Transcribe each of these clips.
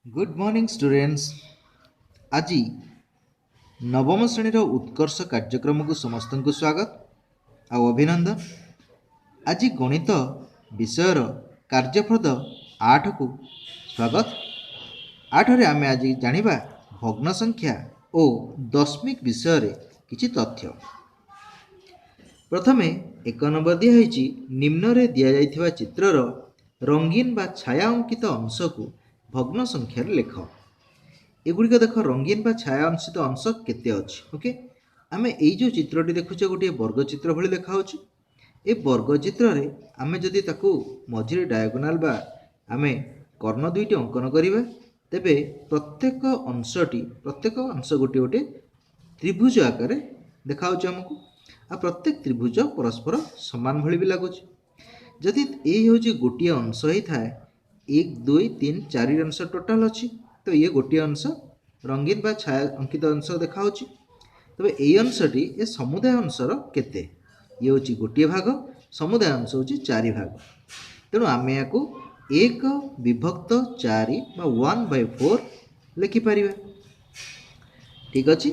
Good morning students. आज नवम श्रेणीर उत्कर्ष कार्यक्रम को समस्त को स्वागत आ अभिनंदन। आज गणित विषयर कार्यप्रद 8 को स्वागत। 8 रे आमे आज जानिबा भग्न संख्या और दशमिक विषय किछि तथ्य। प्रथमे 1 नंबर दिया होइछि निम्न रे दिया जाइथिबा चित्रर रंगीन बा छाया अंकित अंश को भग्न संख्या रे लेख। एगुड़िक देख रंगीन बा छाया अंशित अंश केते अछि। ओके, आमे एई जो चित्रटी देखुचे गोटे वर्गचित्र भली देखा होछि। ए वर्गचित्र रे आमे जदि ताकू मझिरे डायगोनाल बा आमे कर्ण दुईटी अंकन करिबा तेबे प्रत्येक अंश गोटे गोटे त्रिभुज आकार देखा होछि हमकु। आ प्रत्येक त्रिभुज परस्पर समान भली भी लागुछि। जदि एई होछि गोटे अंश ही थाए 1 2 3 4 अंश टोटाल अछि, तो ये गोटे अंश रंगीन बा छाया अंकित अंश देखा होछि। तबे एई अंशटी ए समुदाय अंशर केते? ये होछि गोटे भाग, समुदाय अंश होछि 4 भाग। तेणु आमे याकू 1 विभक्त 4 बा 1/4 लिखि परिबा। ठीक अछि।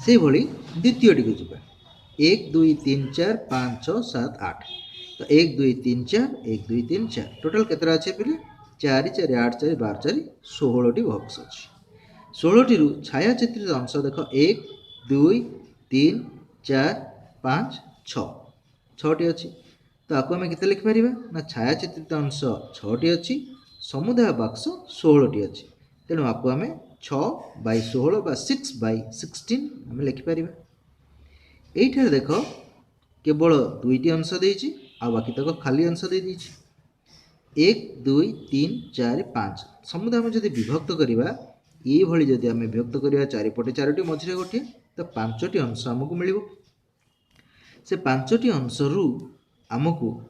से भली द्वितीयटी को जिबा 1 2 3 4 5 6 7 8। तो 1 2 3 4 1 2 3 4 टोटल केतरा अछि पिले 4 4 8 4 12 4 16 टी बॉक्स अछि। 16 टी रु छाया चित्रित अंश देख 1 2 3 4 5 6 6 टी अछि। तो आको हमें केते लिखि परिबा ना छाया चित्रित अंश 6 टी अछि, समुदाय बॉक्स 16 टी अछि। तेणु आको हमें 6/16 बा 6/16 हमें लिखि परिबा। एइठार देख केवल दुईटी अंश देइछि आ बाकी तक खाली अंश दे देइछि। 1 2 3 4 5 समुदाय हम जदि विभक्त करिबा ये भली जदि आमे विभक्त करिबा चारिपटे 4टी मझिरे गोटे तो 5टी अंश हमकु मिलिबो। से 5टी अंश रु हमकु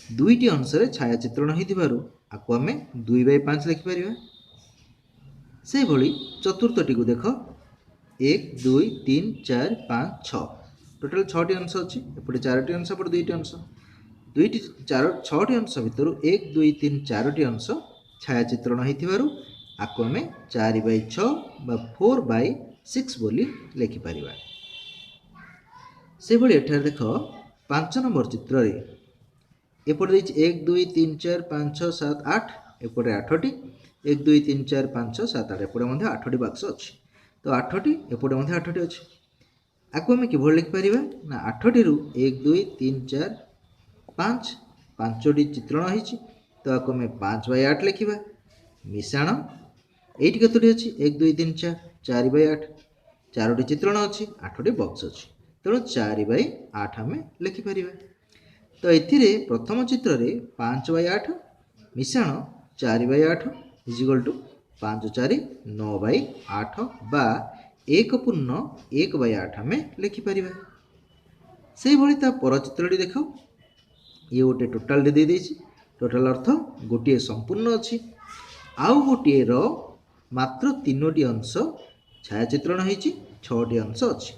दुईटी अंश रे छाया चित्रण होइथिबारु आको आमे 2/5 लिखि परिबा। से भली चतुर्थटी को देख 1 2 3 4 5 6 टोटल 6टी अंश अछि। एपटे 4टी अंश एपटे 2टी अंश, 6टी अंश भितर 1 2 3 4टी अंश छाया चित्रण होइथिबारु आको हमें 4/6 बा 4/6 बोली लिखि परिबा। से भली एठार देख 5 नंबर चित्र रे एपटे देइछि 1 2 3 4 5 6 7 8 एपटे 8टी 1 2 3 4 5 6 7 8 एपटे मध्ये 8टी बॉक्स अछि। तो 8टी एपटे मध्ये 8टी अछि। आको हमें किभଳି लिखि परिबा ना 8टी रु 1 2 3 4 5 5टी चित्रण होइछि। तो आको हमें 5/8 लिखिबा। मिश्रण एइटी केतोटी अछि 1 2 3 4 4/8 4टी चित्रण अछि 8टी बॉक्स अछि। तेणु 4/8 हमें लिखि परिबा। तो एथिरे प्रथम चित्र रे 5/8 मिश्रण 4/8 इजिकल टू 5 4 9/8 बा 1/1/8 हमें लिखि परिबा। से भली ता पर चित्रटी देखो ये गोटे टोटाल दे देइछि। टोटाल अर्थ गोटे संपूर्ण अछि आउ गोटे रो मात्र 3टी अंश छाया चित्रण होइछि 6टी अंश अछि।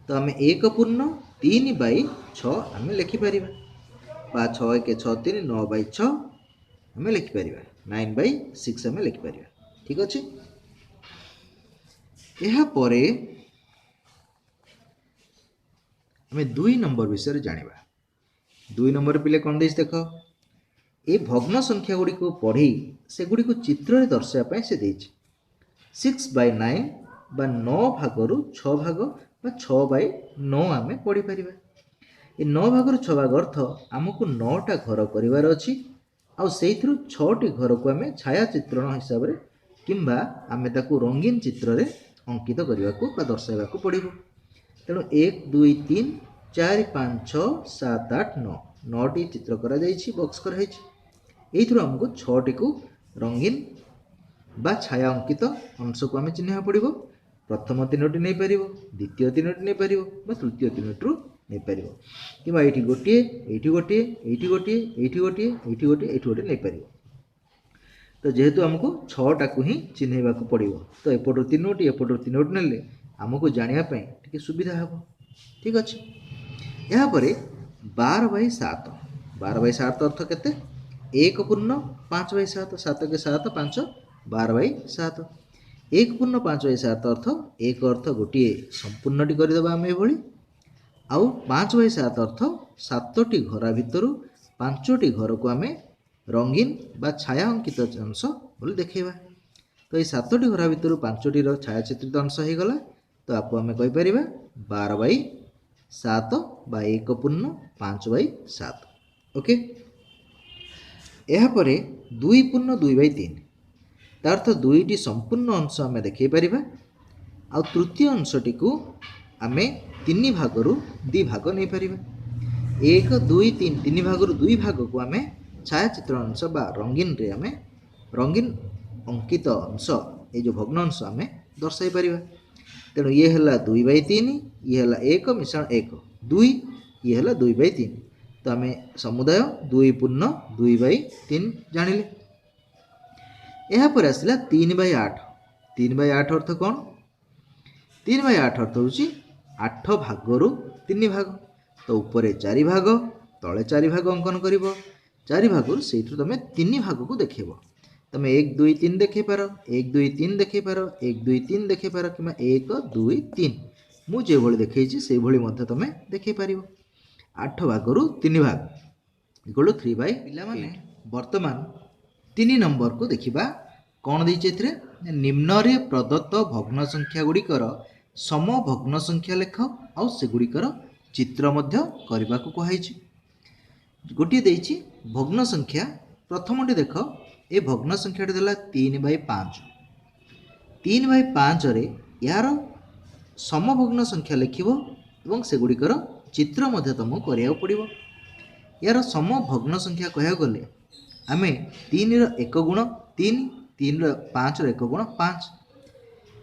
तो आमे 1/3/6 आमे लिखि परिबा बा 6 1 6 3 9/6 आमे लिखि परिबा 9/6 आमे लिखि परिबा। ठीक अछि। एहा परे आमे 2 नंबर विषय जानिबा। 2 नंबर पिले कोन देइछ देखो ए भग्न संख्या गुडी को पढ़ी से गुडी को चित्र रे दर्शाया पय से देइछ 6/9 बा 9 भागरु 6 भाग बा 6/9 आमे पढ़ी परिबा। ए 9 भागरु 6 भाग अर्थ हमकु 9टा घर करिवार अछि आ सेइथरु 6टी घर को आमे छाया चित्रण हिसाब रे किंबा आमे ताकू रंगीन चित्र रे अंकित करिवा को बा दर्शाइबा को पड़िबो। तेणु 1 2 3 4 5 6 7 8 9 9टी चित्र करा जाइछि बॉक्स करा जाइछि। एइथरु हमकु 6टी को रंगीन बा छाया अंकित अंश को आमे चिन्हवा पड़िबो। प्रथम 3टी नै परिबो, द्वितीय 3टी नै परिबो बा तृतीय 3टी नै परिबो किबा एठी गोटिए एठी गोटिए एठी गोटिए एठी गोटिए एठी गोटिए एठी गोटिए नै परिबो। तो जेहेतु हमको 6टा को ही चिन्हवा को पड़िबो तो एपटो 3टी एपटो 3टी नेले हमको जानिया पय टिके सुविधा हबो। ठीक अछि। यहाँ परे 12/7 12/7 अर्थ केते 1/5/7 7 के 7 5 12/7। 1/5/7 अर्थ एक अर्थ गोटे संपूर्णटी करदेवा आम ये आउ 5/7 अर्थ 7टी घरा भितर 5टी घर को आम रंगीन बा छाया अंकित अंश बोली देखा। तो ये 7टी घर भितर 5टी छायाचित्रित अंश हो गला। तो आपको आम कहीपर 12/7 बा 1/5/7। ओके, यापर 2/2/3 तार्थ दुईटी संपूर्ण अंश आम देखी पार। आ तृतीय अंशटी को आम 3 भागरू 2 भाग नहीं पार। 1 2 3 3 भागरू 2 भाग को आम छायाचित्र अंश बा रंगीन रे आम रंगीन अंकित अंश ये जो भग्न अंश आम दर्शाई पार। तेणु ये है 2/3, ये है 1 मिश्रण 1 2, ये है 2/3। तो आम समुदाय 2/2/3 जानिले। यापर आसला 3/8। 3/8 अर्थ कौन? 3/8 अर्थ हूँ 8 भागरू 3 भाग। तो ऊपर 4 भाग तले 4 भाग अंकन कर 4 भागरू से तुम 3 भाग को देखेब। तुम 1 2 3 देखे पार, 1 2 3 देखे पार, 1 2 3 देखे पार कि 1 2 3 मुझे देखी से तुम देखे पार। 8 भागरू 3 भाग इक्वल 3/। पिलामाने वर्तमान 3 नंबर को देखा कौन देखे निम्न रे प्रदत्त भग्न संख्या गुड़िकर सम भग्न संख्या लेख आउ से गुड़िकर चित्र मध्य करने को कहुई। गोटे देछि भग्न संख्या प्रथमटी देख ए भग्न संख्याटी देला 3/5। 3/5 रे यार समभग्न संख्या लिखिबो एवं से गुड़िकर चित्र मध्य तुमको करिया पड़िबो। यार समभग्न संख्या कह गले आमे 3 रो 1 गुण 3, 3 रो 5 रो 1 गुण 5।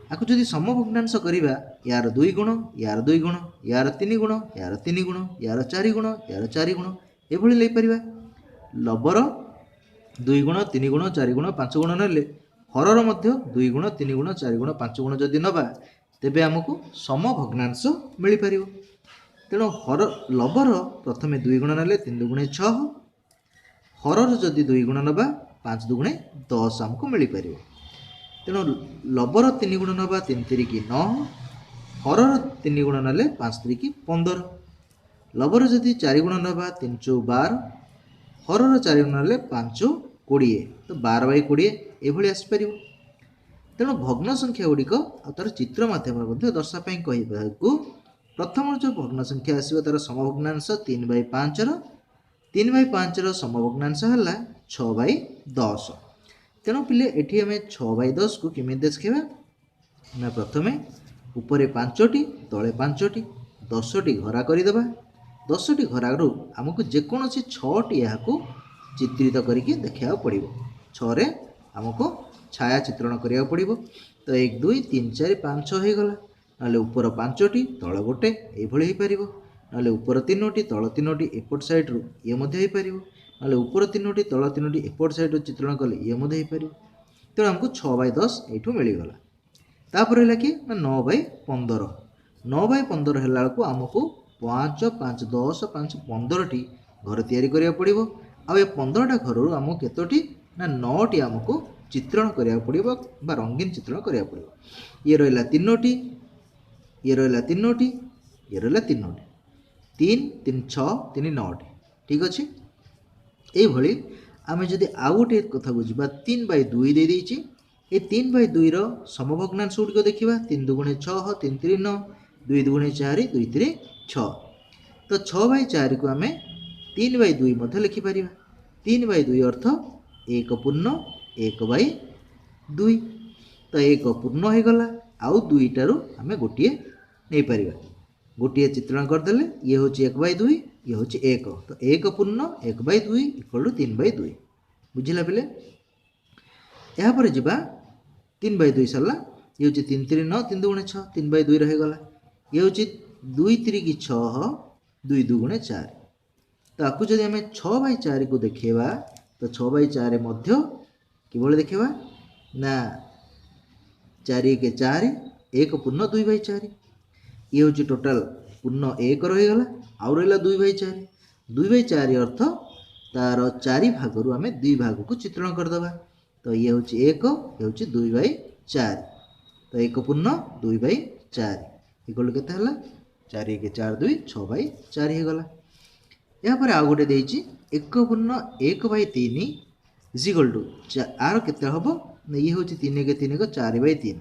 आपको जदि समभग्नांश करिबा यार 2 गुण, यार 2 गुण, यार 3 गुण, यार 3 गुण, यार 4 गुण, यार 4 गुण एभली ले परिबा। लबर 2 गुण 3 गुण 4 गुण 5 गुण नेले हरर मध्य 2 गुण 3 गुण 4 गुण 5 गुण जदि नबा तेबे हमको समभग्नांश मिल परिबो। तेणु हर लबर प्रथमे 2 गुण नेले 3 2 6, हरर जदि 2 गुण नबा 5 2 10 हमको मिल परिबो। तेणु लबर 3 गुण नबा 3 3 की 9, हरर 3 गुण नेले 5 3 की 15। लबर जदि 4 गुण नबा 3 4 12, हरर 4 गुण नेले 5 20, तो 12/20 एभली आसपार। तेणु भग्न संख्या गुड़िक तार चित्र मध्यम दर्शापी कहू प्रथम जो भग्न संख्या आसो तार समभग्नांश 3/5 3/5 समभग्नांश है 6/10। तेणु पिले एटी आम 6/10 को किमी देखा ना प्रथमे ऊपर 5टी तले 5टी 10टी घरा करदे। 10टी घरू आमको जेकोसी 6टी यहाँ चित्रित करके देखा पड़ो। 6 आमको छाया चित्रण करा पड़ो। तो 1 2 3 4 5 6 हो गला ना ऊपर 5टी तल गोटे ये पार ना ऊपर 3टी तल 3टी एपट सैड्रु ये पार ना ऊपर 3टी तल 3टी एपट सैड्रु चित्रण कले ये पार। तेणु आमको 6/10 यू मिलगला। तापर है कि 9/15। 9/15 है आमको 5 5 10 5 15टी घर तैयारी करा पड़ो। आ 15टा घर आमको केतोटी ना 9टी आमको चित्रण करा पड़ो बा रंगीन चित्रण करा पड़ो। ये रहा 3टी, ये रहा 3टी, ये रहा 3टी, 3 3 6 3 9टी। ठीक अच्छे ये आम जदि आउ गोटे कथा बुझा 3/2 दे देछि। ये 3/2 समभग्नांश गुड़िक देखा 3 2 6 3 3 9 2 2 4 2 3 6। तो 6/4 को आम 3/2 लिखिपर। 3/2 अर्थ 1/1/2। तो 1 पूर्ण हो गला आउ 2टारू आम गोटे नहीं पार गोटे चित्रण करदे। ये हूँ 1/2 ये हूँ 1। तो 1 पूर्ण 1/2 इक्वल 3/2 बुझला पिले। यापर जा 3/2 सरला ये हूँ 3 3 9 3 2 6 3/2 रहीगला। ये हूँ 2 3 की 6 2 2 4। तो आपको जब आम 6/4 को देखा तो 6/4 मध्य किभली देखा ना 4 1 4 1 पूर्ण 2/4। ये हूँ टोटाल पूर्ण 1 रहीगला आउ रहा 2/4। 2/4 अर्थ तार 4 भागरू आम 2 भाग को चित्रण करदे। तो ये हूँ 1 ये हूँ 2/4 तो 1 पूर्ण 2/4 इक्वल के 4 1 4 2 6/4 हो गला। यापर आउ गोटे देछि 1 पूर्ण 1/3 इज इक्वल टू आर केते हबो ना ये हूँ 3 1 3 1 4/3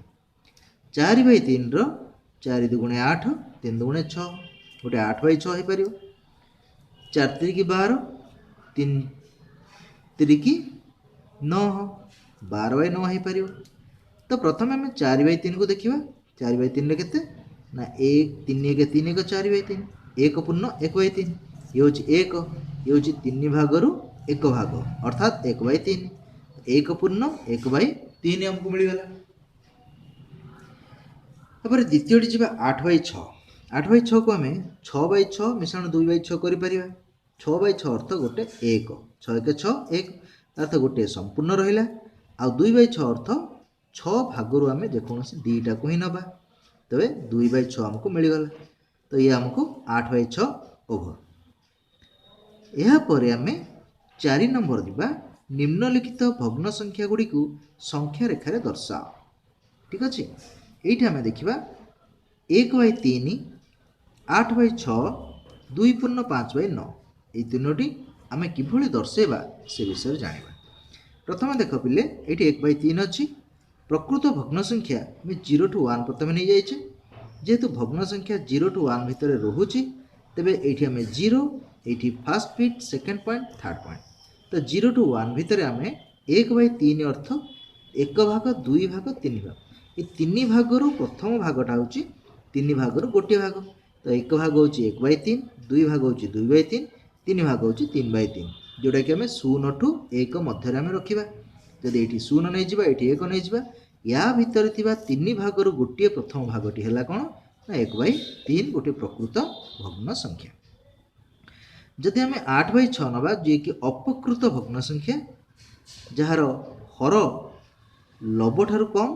4/3 रो 4 2 8 3 2 6 गोटे 8/6 हो पार 4 3 12 3 3 9 12/9 हो पार। तो प्रथम आम 4/3 को देखा 4/3 के ना 1 3 1 3 1 4/3 1 पूर्ण 1/3 ये हूँ 1 ये हूँ 3 भाग 1 भाग अर्थात 1/3 1 पूर्ण 1/3 आमको मिलगला। तापर द्वितीयटी जी 8/6 8/6 को आम 6/6 मिश्रण 2/6 कर 6/6 अर्थ गोटे 1 6 1 6 1 अर्थ गोटे संपूर्ण रहा आ 2/6 अर्थ 6 भागरू आम जेकोसी दुईटा को ही नवा तेरे 2/6 आमको मिलगला। तो ये आमको 8/6 ओभर। यापर आम 4 नंबर दिबा निम्नलिखित भग्न संख्या गुड़ी को संख्या रेखार दर्शाओ। ठीक अच्छे ये आम देखा 1/3 8/6 2 पूर्ण 5/9 ये तीनोटी आम किभली दर्शेबा से विषय जाना। प्रथम देख पिले ये 1/3 अच्छी प्रकृत भग्न संख्या आम 0 to 1 प्रथम नहीं जाइए जेहेतु भग्न संख्या 0 to 1 भितर रोचे तेरे ये आम 0 ये fast fit second point third point तो 0 to 1 भितर आम 1/3 अर्थ 1 भाग 2 भाग 3 भाग ये 3 भागर प्रथम भागटा हूँ 3 भागर गोटे भाग तो 1 भाग हूँ 1/3 2 भाग हूँ 2/3 3 भाग हूँ 3/3 जोटा कि आम 0 to 1 मध्य रखा जदि ये 0 नहीं जावा ये 1 नहीं जावा या भितर थिबा 3 भागर गोटे प्रथम भागटी है कौन ना 1/3 गोटे प्रकृत भग्न संख्या। जदि आम 8/6 नवा जी कि अपकृत भग्न संख्या जार हर लब ठारू कम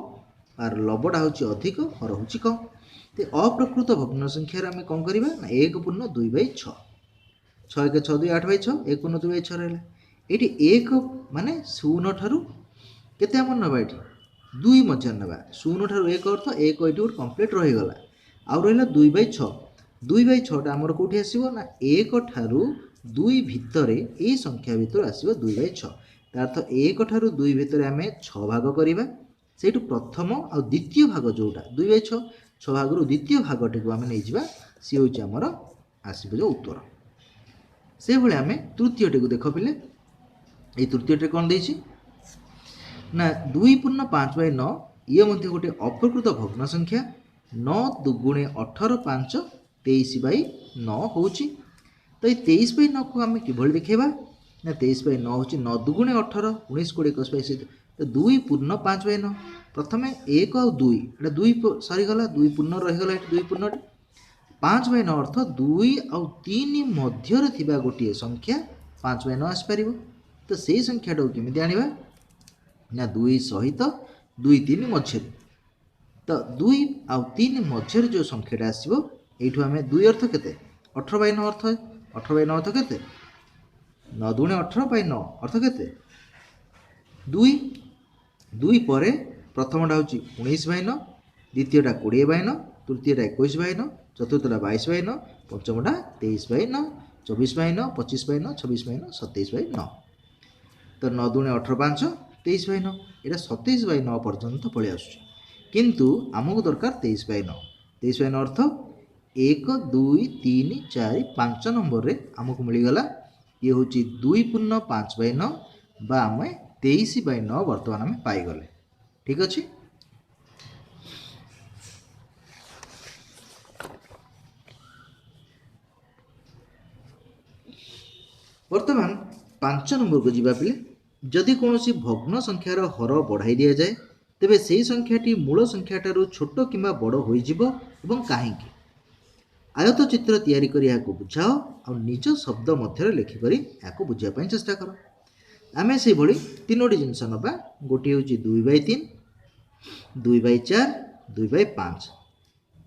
आर लबटा हूँ अधिक हर हूँ कम तो अप्रकृत भग्न संख्यार आम कौन करवा ना 1 पूर्ण 2/6 6 1 6 2 8/6 1 पूर्ण 2/6 रहा ये 1 माने 0 ठारू केते आम नवा ये 2 मध्य नवा 0 ठारू 1 अर्थ 1 ये गोटे कम्प्लीट रहीगला आउ रहा 2/6 2/6 आमर कौटी आसो ना 1 ठारू 2 भितर ये संख्या भितर आसो 2/6 अर्थ 1 ठारू 2 भितर आम 6 भाग करवा से प्रथम आ द्वितीय भाग जोटा 2/6 6 भाग द्वितीय भागटी को आम नहीं जावा सी हूँ आमर आसब जो उत्तर से भाई आम तृतीयटी को देख पिले ये तृतीयटे कौन देछि ना 2 पूर्ण 5/9 ये मध्य गोटे अप्रकृत भग्न संख्या 9 2 18 5 23/9 होची तो ये 23/9 को आम किभली देखेबा ना 23/9 होची 9 2 18 19 20 21 तो 2 पूर्ण 5/9 प्रथम 1 और 2 एटा 2 सरीगला 2 पूर्ण रहीगला 2 पूर्ण 5/9 अर्थ 2 और 3 मध्य थिबा गोटे संख्या 5/9 आसपार तो से संख्याटा केमी आनिबा ना 2 सहित 2 3 मध्य तो 2 आउ 3 मध्य जो संख्याटा आसो यू आम 2 अर्थ के 18/9 अर्थ 18/9 अर्थ के 9 2 18/9 अर्थ के 2 2 पर प्रथमटा हूँ 19/9 द्वितीयटा 20/9 तृतीयटा 21/9 चतुर्थटा 22/9 पंचमटा 23/9 24/9 25/9 26/9 27/9 तो 9 2 18 5 23/9 यहाँ 27/9 पर्यंत पलि आस किंतु आमको दरकार 23/9 23/9 अर्थ 1 2 3 4 5 नंबर रे आमको मिलगला ये हूँ 2 पूर्ण 5/9 बा आम 23/9 बर्तमान आम पाईगले। ठीक अच्छे बर्तमान 5 नंबर को जीवा पिले जदि कौन भग्न संख्यार हर बढ़ाई दि जाए तेबे से संख्याटी मूल संख्याठारु छोट किंबा बड़ होइजिबो एवं काहेकि आयत चित्र तैयारी करी याको बुझाओ और निज शब्द मध्य लिखिक याको बुझापी चेष्टा कर। आम से भली तीनोटी जिनस नवा गोटे हूँ 2/3 2/4 2/5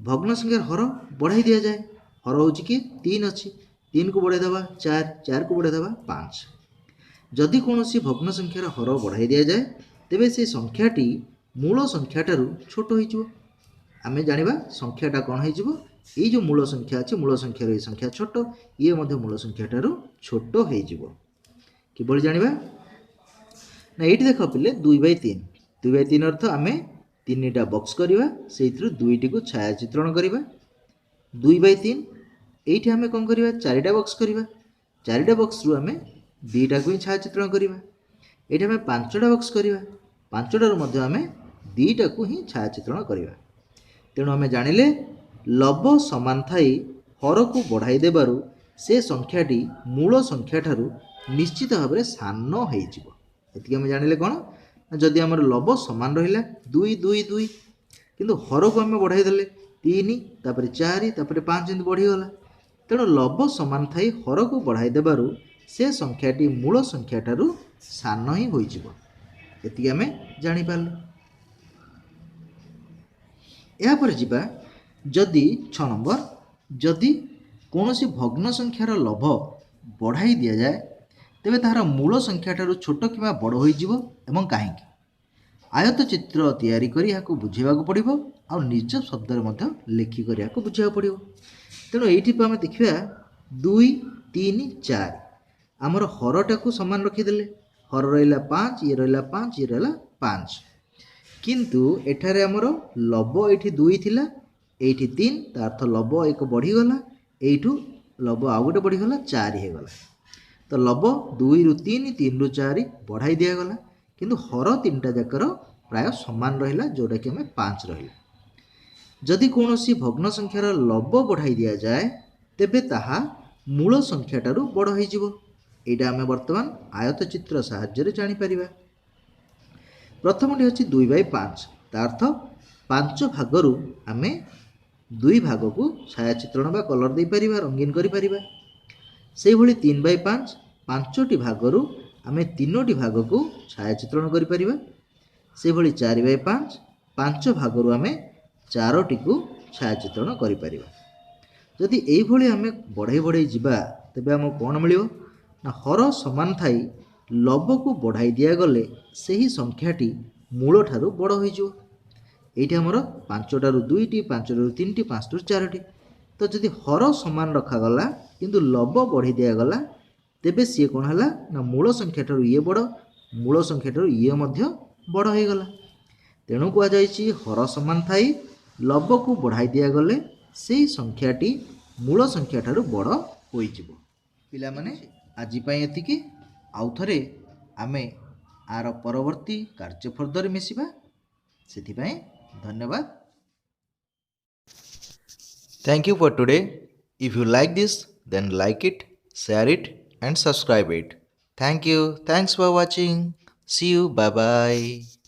भग्न संख्यार हर बढ़ाई दि जाए हर हूँ कि 3 अच्छी 3 को बढ़ाई देवा 4 4 को बढ़ाई देवा 5 जदि कौन भग्न संख्यार हर बढ़ाई दि जाए ତେବେ ସେ ସଂଖ୍ୟାଟି ମୂଳ ସଂଖ୍ୟାଠାରୁ ଛୋଟ ହୋଇଯିବ। ଆମେ ଜାଣିବା ସଂଖ୍ୟାଟା କ'ଣ ହେଇଯିବ, ଏଇ ଯେଉଁ ମୂଳ ସଂଖ୍ୟା ଅଛି ମୂଳ ସଂଖ୍ୟାର ଏଇ ସଂଖ୍ୟା ଛୋଟ, ଇଏ ମଧ୍ୟ ମୂଳ ସଂଖ୍ୟାଠାରୁ ଛୋଟ ହେଇଯିବ। କିଭଳି ଜାଣିବା ନା ଏଇଠି ଦେଖ ପିଲେ 2/3, 2/3 ଅର୍ଥ ଆମେ 3ଟା ବକ୍ସ କରିବା, ସେଇଥିରୁ 2ଟିକୁ ଛାୟାଚିତ୍ରଣ କରିବା। 2/3 ଏଇଠି ଆମେ କ'ଣ କରିବା, 4ଟା ବକ୍ସ କରିବା, 4ଟା ବକ୍ସରୁ ଆମେ 2ଟାକୁ ହିଁ ଛାୟାଚିତ୍ରଣ କରିବା। ଏଇଠି ଆମେ 5ଟା ବକ୍ସ କରିବା, 5ଟାରୁ ମଧ୍ୟ ଆମେ 2ଟାକୁ ହିଁ ଛାୟାଚିତ୍ରଣ କରିବା। ତେଣୁ ଆମେ ଜାଣିଲେ ଲବ ସମାନ ଥାଇ ହରକୁ ବଢ଼ାଇ ଦେବାରୁ ସେ ସଂଖ୍ୟାଟି ମୂଳ ସଂଖ୍ୟାଠାରୁ ନିଶ୍ଚିତ ଭାବରେ ସାନ ହେଇଯିବ। ଏତିକି ଆମେ ଜାଣିଲେ କ'ଣ ନା ଯଦି ଆମର ଲବ ସମାନ ରହିଲା 2 2 2, କିନ୍ତୁ ହରକୁ ଆମେ ବଢ଼ାଇ ଦେଲେ 3, ତାପରେ 4, ତାପରେ 5 ଏମିତି ବଢ଼ିଗଲା। ତେଣୁ ଲବ ସମାନ ଥାଇ ହରକୁ ବଢ଼ାଇ ଦେବାରୁ ସେ ସଂଖ୍ୟାଟି ମୂଳ ସଂଖ୍ୟାଠାରୁ ସାନ ହିଁ ହୋଇଯିବ। ଏତିକି ଆମେ ଜାଣିପାରିଲୁ। ଏହାପରେ ଯିବା ଯଦି 6 ନମ୍ବର, ଯଦି କୌଣସି ଭଗ୍ନ ସଂଖ୍ୟାର ଲବ ବଢ଼ାଇ ଦିଆଯାଏ ତେବେ ତାହାର ମୂଳ ସଂଖ୍ୟାଠାରୁ ଛୋଟ କିମ୍ବା ବଡ଼ ହୋଇଯିବ ଏବଂ କାହିଁକି? ଆୟତ ଚିତ୍ର ତିଆରି କରି ଏହାକୁ ବୁଝେଇବାକୁ ପଡ଼ିବ, ଆଉ ନିଜ ଶବ୍ଦରେ ମଧ୍ୟ ଲେଖିକରି ଏହାକୁ ବୁଝେଇବାକୁ ପଡ଼ିବ। ତେଣୁ ଏଇଠି ଆମେ ଦେଖିବା 2 3 4 ଆମର ହରଟାକୁ ସମାନ ରଖିଦେଲେ, ହର ରହିଲା 5, ଇଏ ରହିଲା 5, ଇଏ ରହିଲା 5, କିନ୍ତୁ ଏଠାରେ ଆମର ଲବ ଏଇଠି 2 ଥିଲା, ଏଇଠି 3, ତା ଅର୍ଥ ଲବ 1 ବଢ଼ିଗଲା, ଏଇଠୁ ଲବ ଆଉ ଗୋଟେ ବଢ଼ିଗଲା 4 ହେଇଗଲା। ତ ଲବ 2ରୁ 3, 3ରୁ 4 ବଢ଼ାଇ ଦିଆଗଲା, କିନ୍ତୁ ହର 3ଟା ଯାକର ପ୍ରାୟ ସମାନ ରହିଲା, ଯେଉଁଟାକି ଆମେ 5 ରହିଲା। ଯଦି କୌଣସି ଭଗ୍ନ ସଂଖ୍ୟାର ଲବ ବଢ଼ାଇ ଦିଆଯାଏ ତେବେ ତାହା ମୂଳ ସଂଖ୍ୟାଠାରୁ ବଡ଼ ହୋଇଯିବ। ଏଇଟା ଆମେ ବର୍ତ୍ତମାନ ଆୟତ ଚିତ୍ର ସାହାଯ୍ୟରେ ଜାଣିପାରିବା। ପ୍ରଥମଟି ଅଛି 2/5, ତା ଅର୍ଥ 5 ଭାଗରୁ ଆମେ 2 ଭାଗକୁ ଛାୟାଚିତ୍ରଣ ବା କଲର ଦେଇପାରିବା, ରଙ୍ଗୀନ କରିପାରିବା। ସେଇଭଳି 3/5, 5ଟି ଭାଗରୁ ଆମେ 3ଟି ଭାଗକୁ ଛାୟାଚିତ୍ରଣ କରିପାରିବା। ସେଭଳି 4/5, 5 ଭାଗରୁ ଆମେ 4ଟିକୁ ଛାୟାଚିତ୍ରଣ କରିପାରିବା। ଯଦି ଏଇଭଳି ଆମେ ବଢ଼େଇ ବଢ଼େଇ ଯିବା ତେବେ ଆମକୁ କ'ଣ ମିଳିବ ନା ହର ସମାନ ଥାଇ ଲବକୁ ବଢ଼ାଇ ଦିଆଗଲେ ସେହି ସଂଖ୍ୟାଟି ମୂଳଠାରୁ ବଡ଼ ହୋଇଯିବ। ଏଇଠି ଆମର 5ଟାରୁ 2ଟି, 5ଟାରୁ 3ଟି, 5ଟାରୁ 4ଟି। ତ ଯଦି ହର ସମାନ ରଖାଗଲା କିନ୍ତୁ ଲବ ବଢ଼େଇ ଦିଆଗଲା ତେବେ ସିଏ କ'ଣ ହେଲା ନା ମୂଳ ସଂଖ୍ୟାଠାରୁ ଇଏ ବଡ଼, ମୂଳ ସଂଖ୍ୟାଠାରୁ ଇଏ ମଧ୍ୟ ବଡ଼ ହୋଇଗଲା। ତେଣୁ କୁହାଯାଇଛି ହର ସମାନ ଥାଇ ଲବକୁ ବଢ଼ାଇ ଦିଆଗଲେ ସେହି ସଂଖ୍ୟାଟି ମୂଳ ସଂଖ୍ୟାଠାରୁ ବଡ଼ ହୋଇଯିବ। ପିଲାମାନେ ଆଜି ପାଇଁ ଏତିକି, ଆଉ ଥରେ ଆମେ ଆର ପରବର୍ତ୍ତୀ କାର୍ଯ୍ୟ ଫର୍ଦ୍ଦରେ ମିଶିବା। ସେଥିପାଇଁ ଧନ୍ୟବାଦ। Thank you for today. If you like this, then like it, share it and subscribe it. Thank you. Thanks for watching. See you. Bye bye.